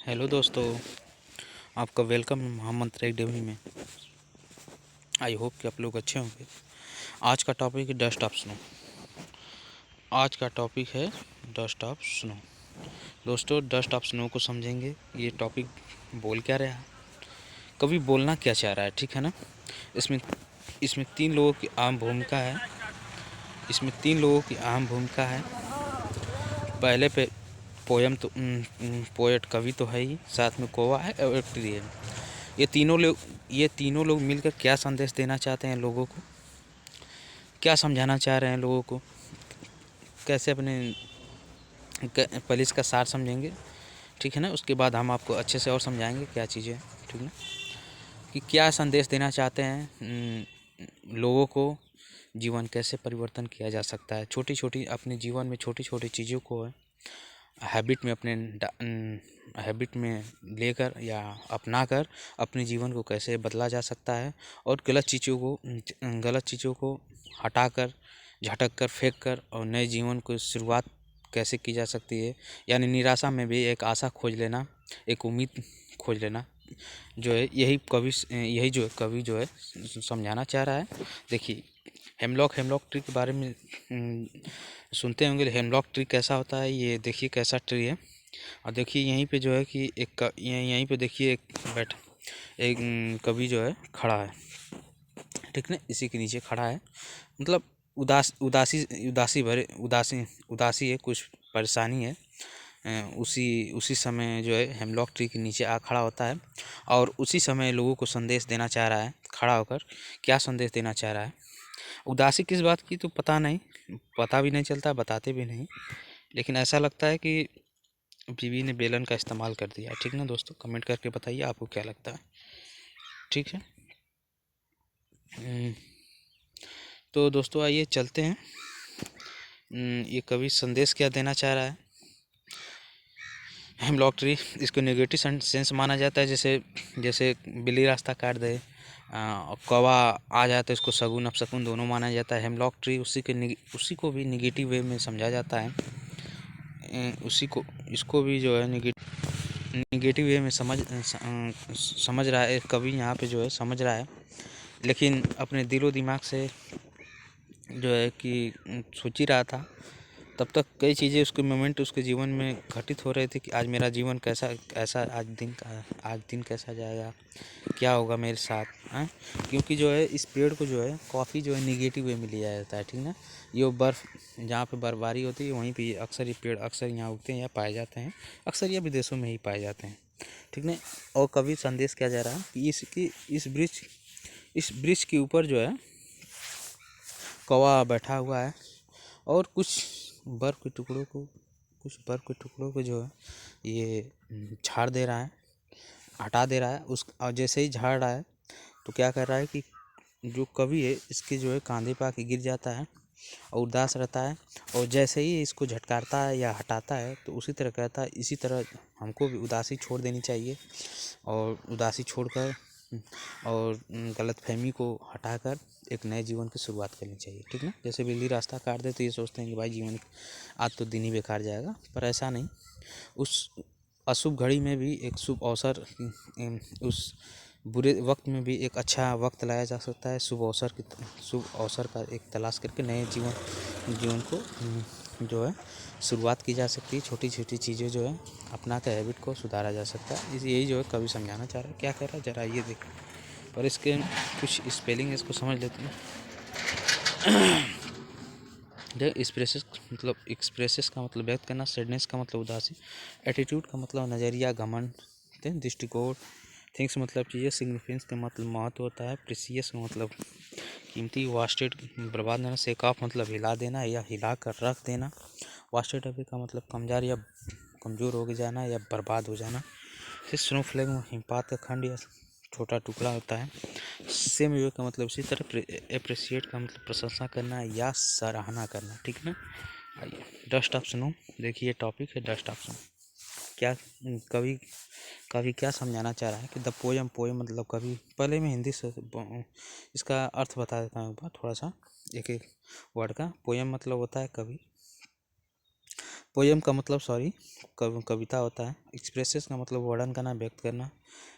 Hello दोस्तों, आपका welcome है मोहम्मद ट्रैक में। आई होप कि आप लोग अच्छे होंगे। आज का टॉपिक है डस्ट ऑफ स्नो। आज का टॉपिक है डस्ट ऑफ स्नो। दोस्तों, डस्ट ऑफ स्नो को समझेंगे। ये टॉपिक बोल क्या रहा है, कवि बोलना क्या चाह रहा है, ठीक है ना। इसमें इसमें तीन लोगों की अहम भूमिका है। इसमें तीन लोगों की अहम भूमिका है। पहले पे पोयम तो पोएट कवि तो है ही, साथ में कौवा है और एक ट्री है। ये तीनों लोग मिलकर क्या संदेश देना चाहते हैं लोगों को, क्या समझाना चाह रहे हैं लोगों को, कैसे अपने पहले इसका सार समझेंगे, ठीक है ना। उसके बाद हम आपको अच्छे से और समझाएंगे क्या चीज़ें, ठीक है ना, कि क्या संदेश देना चाहते हैं लोगों को। जीवन कैसे परिवर्तन किया जा सकता है, छोटी छोटी अपने जीवन में छोटी छोटी चीज़ों को हैबिट में हैबिट में लेकर या अपना कर अपने जीवन को कैसे बदला जा सकता है, और गलत चीज़ों को हटाकर, झटक कर, फेंक कर और नए जीवन को शुरुआत कैसे की जा सकती है। यानी निराशा में भी एक आशा खोज लेना, एक उम्मीद खोज लेना, जो है यही जो है कवि जो है समझाना चाह रहा है। देखिए, हेमलॉक ट्री के बारे में सुनते होंगे। हेमलॉक ट्री कैसा होता है, ये देखिए कैसा ट्री है। और देखिए यहीं पे जो है कि यहीं पे देखिए एक कवि जो है खड़ा है, ठीक है। इसी के नीचे खड़ा है, मतलब उदासी है, कुछ परेशानी है। उसी समय जो है हेमलॉक ट्री के नीचे आ खड़ा होता है, और उसी समय लोगों को संदेश देना चाह रहा है। खड़ा होकर क्या संदेश देना चाह रहा है, उदासी किस बात की तो पता नहीं, पता भी नहीं चलता, बताते भी नहीं, लेकिन ऐसा लगता है कि बीवी ने बेलन का इस्तेमाल कर दिया, ठीक ना दोस्तों। कमेंट करके बताइए आपको क्या लगता है, ठीक है। तो दोस्तों आइए चलते हैं। ये कवि संदेश क्या देना चाह रहा है। हेमलॉक ट्री, इसको नेगेटिव सेंस माना जाता है, जैसे जैसे बिल्ली रास्ता काट दे, कौवा आ जाए तो इसको सगुन अपशगुन दोनों माना जाता है। हेमलॉक ट्री उसी को भी निगेटिव वे में समझा जाता है। उसी को इसको भी जो है निगेटिव वे में समझ रहा है कवि, यहाँ पे जो है समझ रहा है, लेकिन अपने दिलो दिमाग से जो है कि सोच ही रहा था। तब तक कई चीज़ें उसके मोमेंट उसके जीवन में घटित हो रहे थे कि आज मेरा जीवन कैसा आज दिन कैसा जाएगा, क्या होगा मेरे साथ, हैं। क्योंकि जो है इस पेड़ को जो है काफ़ी जो है निगेटिव वे में लिया जाता है, ठीक ना। ये बर्फ़ जहाँ पे बर्फबारी होती है वहीं पे अक्सर ये पेड़ अक्सर यहाँ उगते हैं या पाए जाते हैं, अक्सर ये विदेशों में ही पाए जाते हैं, ठीक ना। और कभी संदेश क्या जा रहा है कि इस वृक्ष के ऊपर जो है कौवा बैठा हुआ है, और कुछ बर्फ़ के टुकड़ों को जो है ये झाड़ दे रहा है, हटा दे रहा है। और जैसे ही झाड़ रहा है तो क्या कर रहा है कि जो कवि है इसके जो है कांधे पे आके गिर जाता है और उदास रहता है, और जैसे ही इसको झटकारता है या हटाता है तो उसी तरह कहता है, इसी तरह हमको भी उदासी छोड़ देनी चाहिए, और उदासी छोड़कर और गलतफहमी को हटाकर एक नए जीवन की शुरुआत करनी चाहिए, ठीक ना। जैसे बिल्ली रास्ता काट दे तो ये सोचते हैं कि भाई जीवन आज तो दिन ही बेकार जाएगा, पर ऐसा नहीं। उस अशुभ घड़ी में भी एक शुभ अवसर, उस बुरे वक्त में भी एक अच्छा वक्त लाया जा सकता है। शुभ अवसर का एक तलाश करके नए जीवन को जो है शुरुआत की जा सकती है। छोटी छोटी चीज़ें जो है अपना कर हैबिट को सुधारा जा सकता है। यही जो है कवि समझाना चाह रहा है। क्या कह रहा है जरा ये देख, पर इसके कुछ स्पेलिंग इसको समझ लेते हैं। एक्सप्रेसेस का मतलब व्यक्त करना, सैडनेस का मतलब उदासी, एटीट्यूड का मतलब नज़रिया, घमंड, दृष्टिकोण, थिंग्स मतलब चीज़ें, सिग्निफिकेंस का मतलब महत्व होता है, प्रीसियस का मतलब कीमती, वास्टेड बर्बाद देना, शेक ऑफ मतलब हिला देना या हिला कर रख देना, वास्टेड अवे का मतलब कमज़ोर हो जाना या बर्बाद हो जाना। फिर स्नोफ्लेक में हिमपात का खंड या छोटा टुकड़ा होता है। सेम वे का मतलब इसी तरह अप्रिशिएट का मतलब प्रशंसा करना या सराहना करना, ठीक है ना। आइए डस्ट ऑफ स्नो, देखिए टॉपिक है डस्ट ऑफ स्नो। क्या कवि कवि क्या समझाना चाह रहा है कि द पोएम मतलब कवि, पहले मैं हिंदी से इसका अर्थ बता देता हूँ थोड़ा सा, एक एक वर्ड का। पोएम मतलब होता है कवि, पोयम का मतलब कविता होता है। एक्सप्रेसेस का मतलब वर्णन करना, व्यक्त करना।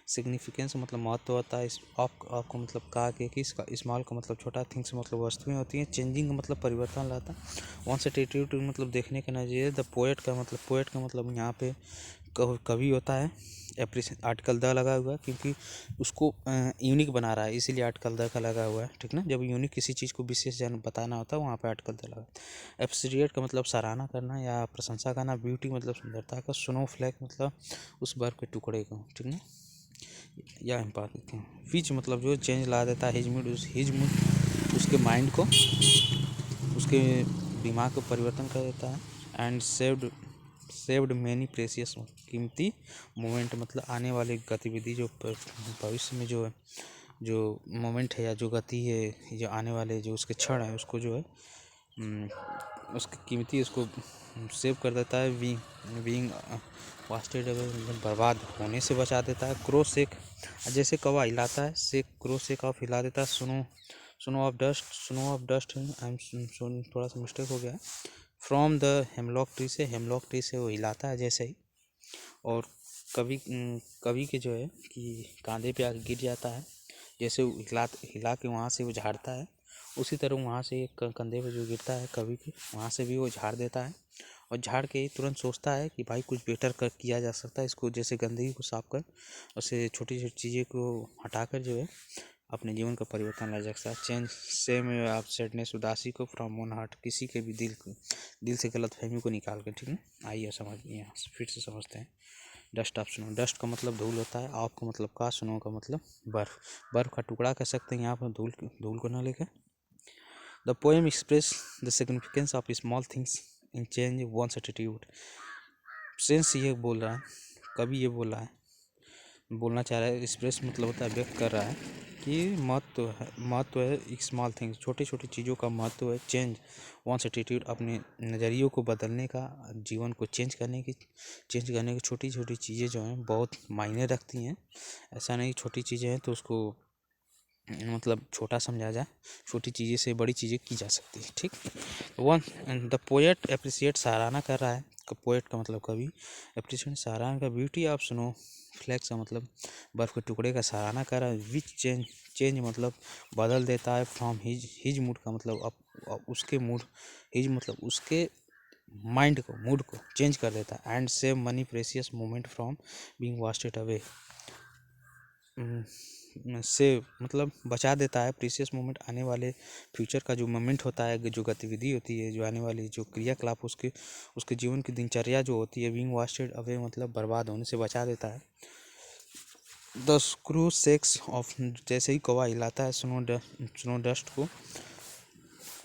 सिग्निफिकेंस मतलब महत्व होता है। ऑफ का मतलब का के किसका। स्मॉल का मतलब छोटा। थिंग्स मतलब वस्तुएं होती हैं। चेंजिंग का मतलब परिवर्तन लाता है। वंस एटीट्यूड मतलब देखने का नजरिए। द पोएट का मतलब यहाँ पे कवि होता है। एप्रिसिएट आर्टिकल द लगा हुआ है क्योंकि उसको यूनिक बना रहा है, इसीलिए आर्टिकल द का लगा हुआ है, ठीक ना। जब यूनिक किसी चीज़ को विशेष जन बताना होता है वहाँ पे आर्टिकल द लगा। एप्रिसिएट का मतलब सराहना करना या प्रशंसा करना। ब्यूटी मतलब सुंदरता का। स्नो फ्लैक मतलब उस बर्फ के टुकड़े को, ठीक ना। या हम पा देते हैं। विच मतलब जो चेंज ला देता है। हिज मूड उसके माइंड को, उसके दिमाग को परिवर्तन कर देता है। एंड सेव्ड मैनी प्रेसियस कीमती मोमेंट मतलब आने वाली गतिविधि जो भविष्य में जो है, जो मोमेंट है या जो गति है, जो आने वाले जो उसके क्षण है उसको जो है उसकी कीमती उसको सेव कर देता है। बीइंग वास्टेड बर्बाद होने से बचा देता है। क्रो सेक जैसे कौवा हिलाता है, सेक क्रो सेक ऑफ हिला देता है। Snow of dust I am थोड़ा सा मिस्टेक हो गया है। फ्रॉम द हेमलॉक ट्री से वो हिलाता है जैसे ही। और कभी के जो है कि कांधे पे आके गिर जाता है, जैसे वो हिला के वहाँ से वो झाड़ता है, उसी तरह वहाँ से कंधे पे जो गिरता है कभी के, वहाँ से भी वो झाड़ देता है। और झाड़ के तुरंत सोचता है कि भाई कुछ बेटर किया जा सकता है इसको, जैसे गंदगी को साफ कर, उससे छोटी छोटी चीज़ें को हटाकर जो है अपने जीवन का परिवर्तन ला जा सकता है। चेंज सेम आप सैडनेस उदासी को फ्रॉम वन हार्ट किसी के भी दिल से गलतफहमी को निकाल के, ठीक है। आइए समझिए, यहाँ फिर से समझते हैं। Dust of snow. डस्ट का मतलब धूल होता है। ऑफ का मतलब का। स्नो का मतलब बर्फ का टुकड़ा कह सकते हैं यहाँ पर, धूल को न लेकर। The poem express the significance of small things in change one's attitude. Sense ये बोल रहा है, कभी ये बोलना चाह रहा है। एक्सप्रेस मतलब होता है व्यक्त कर रहा है कि महत्व है एक स्मॉल थिंग्स, छोटी छोटी चीज़ों का महत्व है। चेंज वंस एटीट्यूड अपने नज़रियों को बदलने का, जीवन को चेंज करने की छोटी छोटी चीज़ें जो हैं बहुत मायने रखती हैं। ऐसा नहीं छोटी चीज़ें हैं तो उसको मतलब छोटा समझा जाए, छोटी चीज़ें से बड़ी चीज़ें की जा सकती है, ठीक। द पोएट एप्रिसिएट सराहना कर रहा है। पोएट का मतलब कवि, एप्रिसिएट सराहना का। ब्यूटी ऑफ स्नो फ्लैक्स का मतलब बर्फ के टुकड़े का सराहना कर रहा है। विच चेंज मतलब बदल देता है। फ्रॉम हिज मूड का मतलब अब उसके मूड, हिज मतलब उसके माइंड को, मूड को चेंज कर देता है। And save money precious moment from being wasted away. से मतलब बचा देता है प्रीसियस मोमेंट, आने वाले फ्यूचर का जो मोमेंट होता है, जो गतिविधि होती है, जो आने वाली जो क्रियाकलाप उसके जीवन की दिनचर्या जो होती है, बीइंग वास्टेड अवे मतलब बर्बाद होने से बचा देता है। द स्क्रू सेक्स ऑफ जैसे ही कौवा हिलाता है स्नो डस्ट को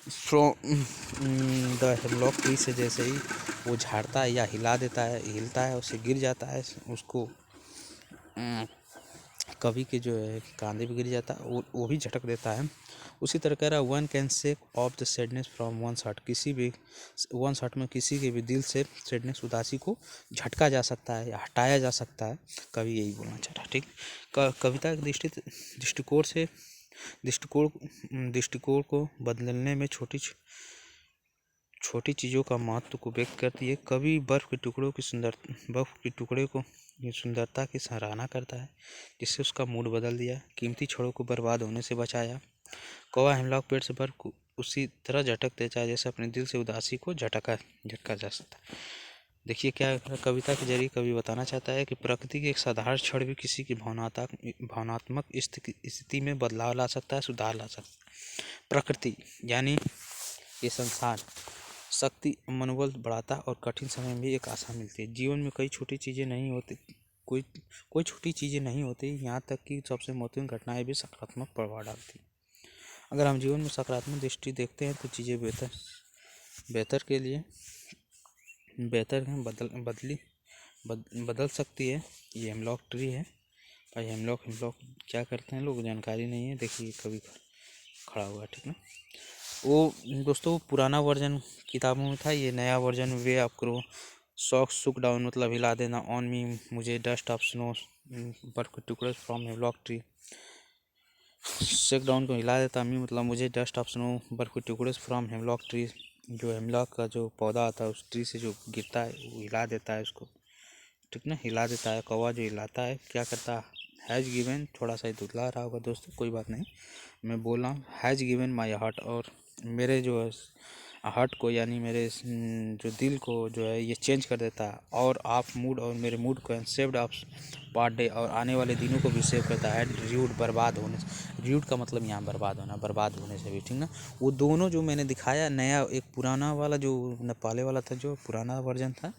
फ्रॉम द हेमलॉक ट्री से, जैसे ही वो झाड़ता है या हिलता है उससे गिर जाता है, उसको कवि के जो है कांधे पे गिर जाता है, वो भी झटक देता है। उसी तरह कह रहा है one can sake of the sadness from one heart, किसी भी वन हार्ट में किसी के भी दिल से सैडनेस उदासी को झटका जा सकता है या हटाया जा सकता है। कवि यही बोलना चाह रहा है, ठीक। कविता के दृष्टिकोण को बदलने में छोटी चीज़ों का महत्व को व्यक्त करती है। कवि बर्फ के टुकड़े को ये सुंदरता की सराहना करता है, जिससे उसका मूड बदल दिया, कीमती क्षणों को बर्बाद होने से बचाया। कौवा हेमलॉक पेड़ से बर्फ को उसी तरह झटक देता है जैसे अपने दिल से उदासी को झटका जा सकता है। देखिए क्या कविता के जरिए कवि बताना चाहता है कि प्रकृति के एक साधारण क्षण भी किसी की भावनात्मक स्थिति में बदलाव ला सकता है, सुधार ला सकता है। प्रकृति यानी ये संसार शक्ति मनोबल बढ़ाता है और कठिन समय में भी एक आशा मिलती है। जीवन में कोई छोटी चीज़ें नहीं होती, यहाँ तक कि सबसे महत्वपूर्ण घटनाएं भी सकारात्मक प्रभाव डालती हैं। अगर हम जीवन में सकारात्मक दृष्टि देखते हैं तो चीज़ें बेहतर के लिए बेहतर हैं, बदल सकती है। ये हेमलॉक ट्री है भाई। हेमलॉक क्या करते हैं लोग जानकारी नहीं है। देखिए कभी खड़ा हुआ, ठीक ना। वो दोस्तों पुराना वर्जन किताबों में था, ये नया वर्जन वे आप करो सुक डाउन मतलब हिला देना। ऑन मी मुझे डस्ट ऑफ स्नो बर्फ के टुकड़े from hemlock tree. Shake down को हिला देता मी मतलब मुझे डस्ट ऑफ स्नो बर्फ के टुकड़े फ्रॉम हेमलॉक ट्री जो हेमलॉक का जो पौधा आता है उस ट्री से जो गिरता है वो हिला देता है उसको, ठीक ना, हिला देता है। कौवा जो हिलाता है क्या करता है, हैज़ गिवन, थोड़ा सा दुधला रहा होगा दोस्तों, कोई बात नहीं, मैं बोल रहा हूँ हैज़ गिवन माई हार्ट, और मेरे जो है हार्ट को यानी मेरे जो दिल को जो है ये चेंज कर देता है, और आप मूड और मेरे मूड को सेव्ड आप पार्ट डे, और आने वाले दिनों को भी सेव करता है। र्यूड बर्बाद होने से, र्यूड का मतलब यहाँ बर्बाद होना, बर्बाद होने से भी, ठीक ना। वो दोनों जो मैंने दिखाया, नया एक पुराना वाला जो नेपाले वाला था, जो पुराना वर्जन था,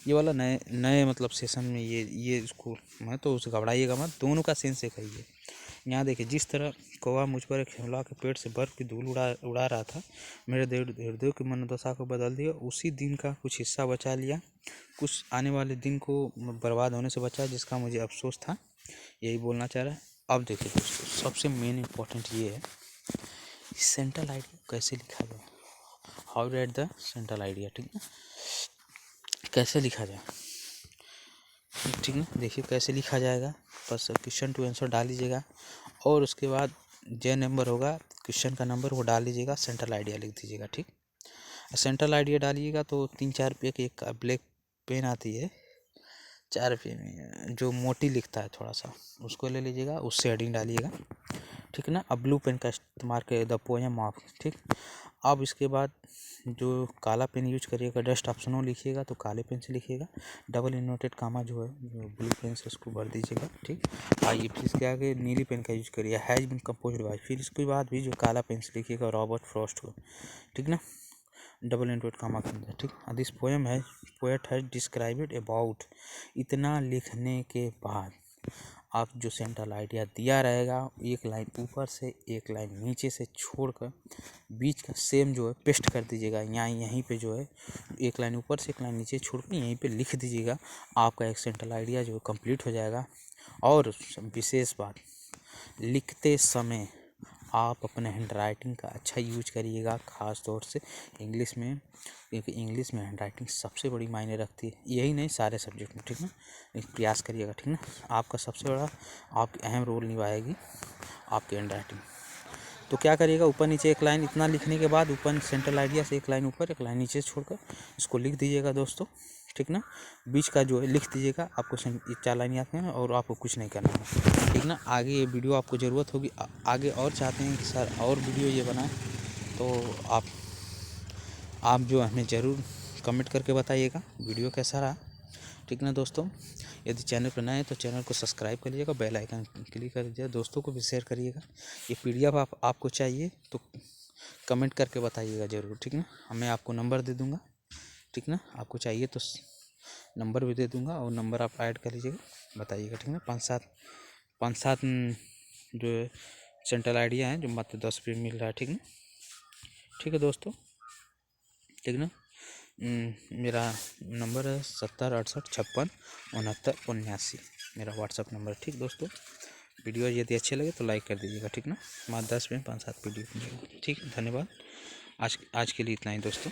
ये वाला नए नए मतलब सेशन में ये इसको मैं तो उसे घबराइएगा मत, दोनों का सेंस एक है ये। यहाँ देखिए, जिस तरह कौवा मुझ पर एक हेमलॉक के पेड़ से बर्फ की धूल उड़ा रहा था, मेरे हृदय की मनोदशा को बदल दिया। उसी दिन का कुछ हिस्सा बचा लिया, कुछ आने वाले दिन को बर्बाद होने से बचा, जिसका मुझे अफसोस था, यही बोलना चाह रहा है। अब देखिए दोस्तों, सबसे मेन इम्पोर्टेंट ये है सेंट्रल आइडिया कैसे लिखा जाए, how right the central idea, ठीक है, कैसे लिखा जाए, ठीक है। देखिए कैसे लिखा जाएगा, बस क्वेश्चन टू आंसर डाल लीजिएगा, और उसके बाद जे नंबर होगा क्वेश्चन का नंबर वो डाल लीजिएगा, सेंट्रल आइडिया लिख दीजिएगा, ठीक। सेंट्रल आइडिया डालिएगा तो 3-4 रुपये की एक ब्लैक पेन आती है, 4 रुपये में, जो मोटी लिखता है थोड़ा सा, उसको ले लीजिएगा, उससे हेडिंग डालिएगा, ठीक है ना। अब ब्लू पेन का इस्तेमाल करिए, द पोएम ऑफ, ठीक। अब इसके बाद जो काला पेन यूज करिएगा, डस्ट ऑप्शनों लिखिएगा तो काले पेन से लिखिएगा, डबल इन्वर्टेड कामा जो है जो ब्लू पेन से उसको भर दीजिएगा, ठीक। आइए फिर इसके आगे नीली पेन का यूज करिए, हैज बिन कंपोज्ड बाय, फिर इसके बाद भी जो काला पेन से लिखिएगा रॉबर्ट फ्रॉस्ट को, ठीक ना, डबल इन्वर्टेड कामा के अंदर, ठीक। दिस पोएम है पोएट हैज डिस्क्राइब्ड अबाउट, इतना लिखने के बाद आप जो सेंट्रल आइडिया दिया रहेगा, एक लाइन ऊपर से एक लाइन नीचे से छोड़कर बीच का सेम जो है पेस्ट कर दीजिएगा, यहाँ यहीं पे जो है एक लाइन ऊपर से एक लाइन नीचे छोड़कर यहीं पे लिख दीजिएगा, आपका एक सेंट्रल आइडिया जो है कंप्लीट हो जाएगा। और विशेष बात, लिखते समय आप अपने हैंड राइटिंग का अच्छा यूज करिएगा, ख़ास तौर से इंग्लिश में, क्योंकि इंग्लिश में हैंड राइटिंग सबसे बड़ी मायने रखती है, यही नहीं सारे सब्जेक्ट में, ठीक ना। प्रयास करिएगा, ठीक ना, आपका सबसे बड़ा आपकी अहम रोल निभाएगी आपकी हैंड राइटिंग। तो क्या करिएगा, ऊपर नीचे एक लाइन इतना लिखने के बाद ऊपर सेंट्रल आइडिया से एक लाइन ऊपर एक लाइन नीचे छोड़कर इसको लिख दीजिएगा दोस्तों, ठीक ना। बीच का जो है लिख दीजिएगा, आपको 4 लाइन याद है और आपको कुछ नहीं करना है, ठीक ना। आगे ये वीडियो आपको ज़रूरत होगी, आगे और चाहते हैं कि सर और वीडियो ये बनाएं, तो आप जो हमें ज़रूर कमेंट करके बताइएगा वीडियो कैसा रहा, ठीक ना दोस्तों। यदि चैनल पर नए हैं तो चैनल को सब्सक्राइब करिएगा, बेल आइकन क्लिक कर दीजिएगा, दोस्तों को भी शेयर करिएगा। ये पीडीएफ आपको चाहिए तो कमेंट करके बताइएगा ज़रूर, ठीक ना। मैं आपको नंबर दे दूँगा, ठीक ना, आपको चाहिए तो नंबर भी दे दूँगा, और नंबर आप ऐड कर लीजिएगा, बताइएगा, ठीक ना। 5-7 जो है सेंट्रल आइडिया हैं जो मात्र 10 रुपये मिल रहा है, ठीक ना, ठीक है दोस्तों, ठीक ना। मेरा नंबर है 70 68 56 69 79, मेरा व्हाट्सअप नंबर, ठीक दोस्तों। वीडियो यदि अच्छे लगे तो लाइक कर दीजिएगा, ठीक ना। मात्र 10 में 5-7 वीडियो मिलेगा, ठीक, धन्यवाद। आज के लिए इतना ही दोस्तों।